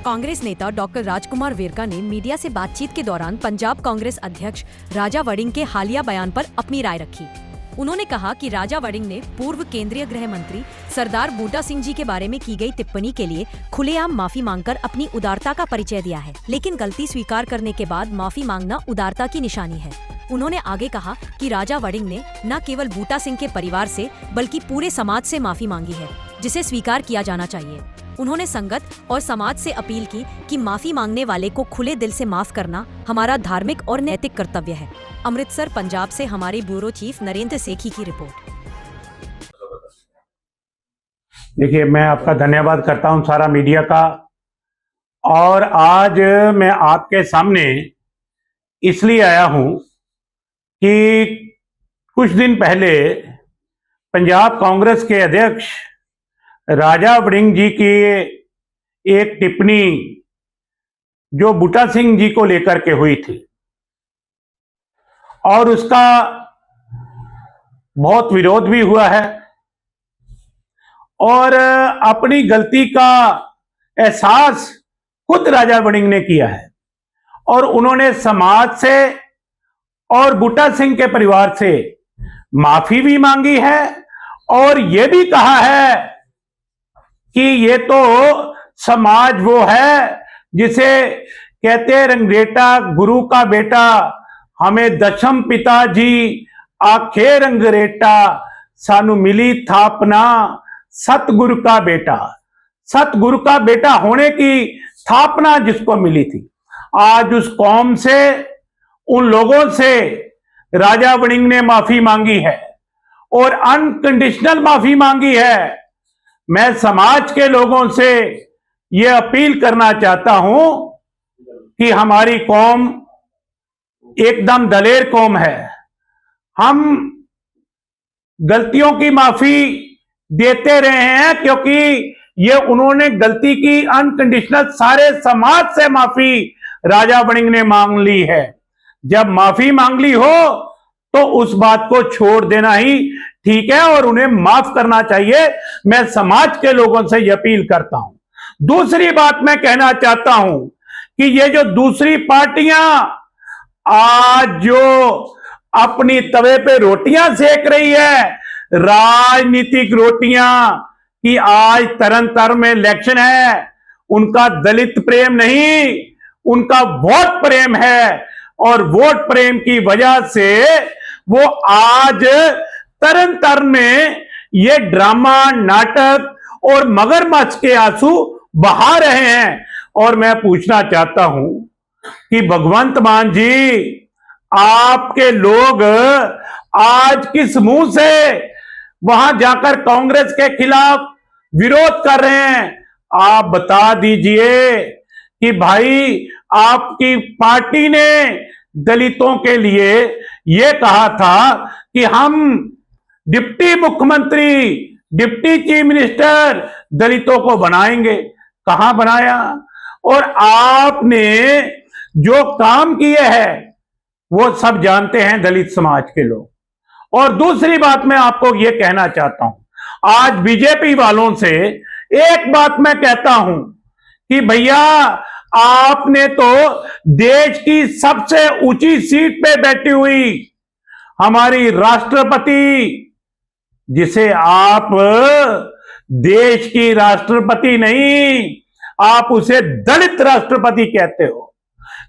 कांग्रेस नेता डॉक्टर राजकुमार वेरका ने मीडिया से बातचीत के दौरान पंजाब कांग्रेस अध्यक्ष राजा वड़िंग के हालिया बयान पर अपनी राय रखी। उन्होंने कहा कि राजा वड़िंग ने पूर्व केंद्रीय गृह मंत्री सरदार बूटा सिंह जी के बारे में की गई टिप्पणी के लिए खुलेआम माफी मांगकर अपनी उदारता का परिचय दिया है, लेकिन गलती स्वीकार करने के बाद माफी मांगना उदारता की निशानी है। उन्होंने आगे कहा कि राजा वड़िंग ने न केवल बूटा सिंह के परिवार से बल्कि पूरे समाज से माफी मांगी है, जिसे स्वीकार किया जाना चाहिए। उन्होंने संगत और समाज से अपील की कि माफी मांगने वाले को खुले दिल से माफ करना हमारा धार्मिक और नैतिक कर्तव्य है। अमृतसर, पंजाब से हमारे ब्यूरो चीफ नरेंद्र सेठी की रिपोर्ट। देखिए, मैं आपका धन्यवाद करता हूं सारा मीडिया का। और आज मैं आपके सामने इसलिए आया हूं कि कुछ दिन पहले पंजाब कांग्रेस के अध्यक्ष राजा वड़िंग जी की एक टिप्पणी जो बूटा सिंह जी को लेकर के हुई थी और उसका बहुत विरोध भी हुआ है और अपनी गलती का एहसास खुद राजा वड़िंग ने किया है और उन्होंने समाज से और बूटा सिंह के परिवार से माफी भी मांगी है और यह भी कहा है कि ये तो समाज वो है जिसे कहते हैं रंगरेटा गुरु का बेटा, हमें दशम पिताजी आखे रंगरेटा, सानू मिली थापना सतगुरु का बेटा। सतगुरु का बेटा होने की स्थापना जिसको मिली थी, आज उस कौम से, उन लोगों से राजा वड़िंग ने माफी मांगी है और अनकंडीशनल माफी मांगी है। मैं समाज के लोगों से यह अपील करना चाहता हूं कि हमारी कौम एकदम दलेर कौम है। हम गलतियों की माफी देते रहे हैं क्योंकि ये उन्होंने गलती की अनकंडीशनल सारे समाज से माफी राजा वड़िंग ने मांग ली है। जब माफी मांग ली हो तो उस बात को छोड़ देना ही ठीक है और उन्हें माफ करना चाहिए। मैं समाज के लोगों से यह अपील करता हूं। दूसरी बात मैं कहना चाहता हूं कि ये जो दूसरी पार्टियां आज जो अपनी तवे पे रोटियां सेक रही है, राजनीतिक रोटियां, कि आज तरन तारण में इलेक्शन है, उनका दलित प्रेम नहीं, उनका वोट प्रेम है और वोट प्रेम की वजह से वो आज तरन तारण में ये ड्रामा, नाटक और मगरमच्छ के आंसू बहा रहे हैं। और मैं पूछना चाहता हूं कि भगवंत मान जी, आपके लोग आज किस मुंह से वहां जाकर कांग्रेस के खिलाफ विरोध कर रहे हैं? आप बता दीजिए कि भाई आपकी पार्टी ने दलितों के लिए यह कहा था कि हम डिप्टी मुख्यमंत्री, डिप्टी चीफ मिनिस्टर दलितों को बनाएंगे। कहां बनाया? और आपने जो काम किए हैं वो सब जानते हैं दलित समाज के लोग। और दूसरी बात मैं आपको यह कहना चाहता हूं, आज बीजेपी वालों से एक बात मैं कहता हूं कि भैया, आपने तो देश की सबसे ऊंची सीट पे बैठी हुई हमारी राष्ट्रपति, जिसे आप देश की राष्ट्रपति नहीं, आप उसे दलित राष्ट्रपति कहते हो।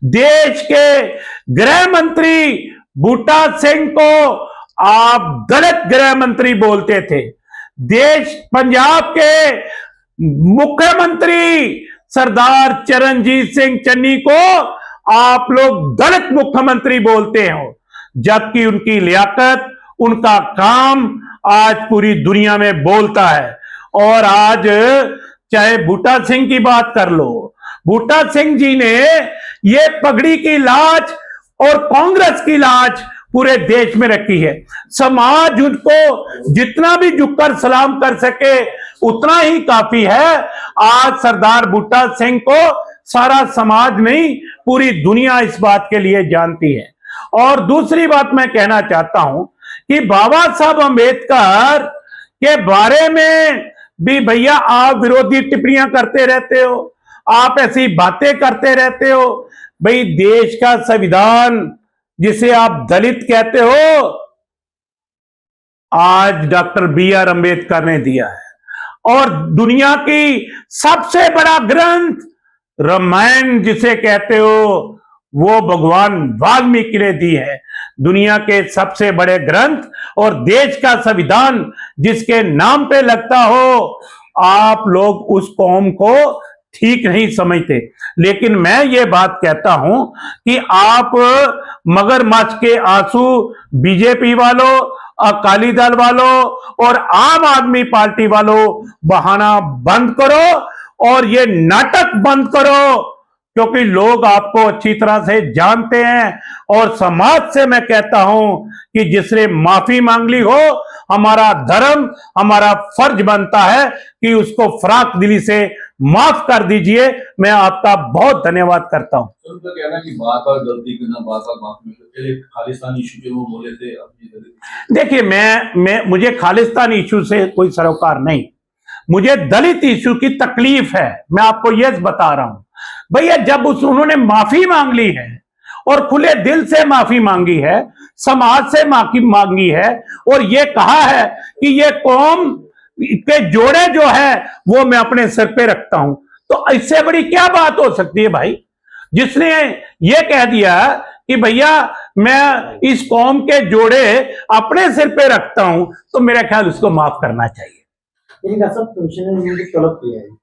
देश के गृह मंत्री बूटा सिंह को आप दलित गृह मंत्री बोलते थे। देश पंजाब के मुख्यमंत्री सरदार चरणजीत सिंह चन्नी को आप लोग दलित मुख्यमंत्री बोलते हो, जबकि उनकी लियाकत, उनका काम आज पूरी दुनिया में बोलता है। और आज चाहे बूटा सिंह की बात कर लो, बूटा सिंह जी ने ये पगड़ी की लाज और कांग्रेस की लाज पूरे देश में रखी है। समाज उनको जितना भी झुककर सलाम कर सके उतना ही काफी है। आज सरदार बूटा सिंह को सारा समाज नहीं, पूरी दुनिया इस बात के लिए जानती है। और दूसरी बात मैं कहना चाहता हूं कि बाबा साहब अंबेडकर के बारे में भी भैया आप विरोधी टिप्पणियां करते रहते हो। आप ऐसी बातें करते रहते हो। भाई देश का संविधान जिसे आप दलित कहते हो, आज डॉक्टर बी.आर. अंबेडकर ने दिया है। और दुनिया की सबसे बड़ा ग्रंथ रामायण जिसे कहते हो, वो भगवान वाल्मीकि ने दी है। दुनिया के सबसे बड़े ग्रंथ और देश का संविधान जिसके नाम पे लगता हो, आप लोग उस कौम को ठीक नहीं समझते। लेकिन मैं ये बात कहता हूं कि आप मगरमच्छ के आंसू बीजेपी वालों, अकाली दल वालों और आम आदमी पार्टी वालों बहाना बंद करो और ये नाटक बंद करो, क्योंकि लोग आपको अच्छी तरह से जानते हैं। और समाज से मैं कहता हूं कि जिसने माफी मांग ली हो, हमारा धर्म, हमारा फर्ज बनता है कि उसको फराक दिली से माफ कर दीजिए। मैं आपका बहुत धन्यवाद करता हूं। तो उनका कहना है कि बार बार गलती करना, बार बार माफी मांगना, खालिस्तानी इशू जो वो बोले थे अपनी। देखिए, मैं मुझे खालिस्तान इशू से कोई सरोकार नहीं, मुझे दलित इशू की तकलीफ है। मैं आपको यह बता रहा हूं भैया, जब उन्होंने माफी मांग ली है और खुले दिल से माफी मांगी है, समाज से माफी मांगी है और ये कहा है कि ये कौम के जोड़े जो है वो मैं अपने सिर पे रखता हूं, तो इससे बड़ी क्या बात हो सकती है भाई। जिसने ये कह दिया कि भैया मैं इस कौम के जोड़े अपने सिर पे रखता हूं, तो मेरा ख्याल उसको माफ करना चाहिए। तलब किया है।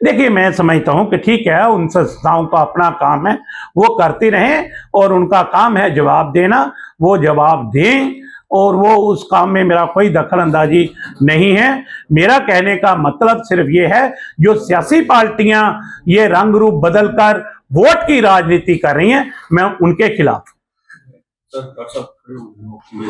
देखिए, मैं समझता हूं कि ठीक है, उन संस्थाओं का अपना काम है, वो करती रहें और उनका काम है जवाब देना, वो जवाब दें और वो उस काम में मेरा कोई दखल अंदाजी नहीं है। मेरा कहने का मतलब सिर्फ ये है, जो सियासी पार्टियां ये रंग रूप बदलकर वोट की राजनीति कर रही हैं, मैं उनके खिलाफ। सर,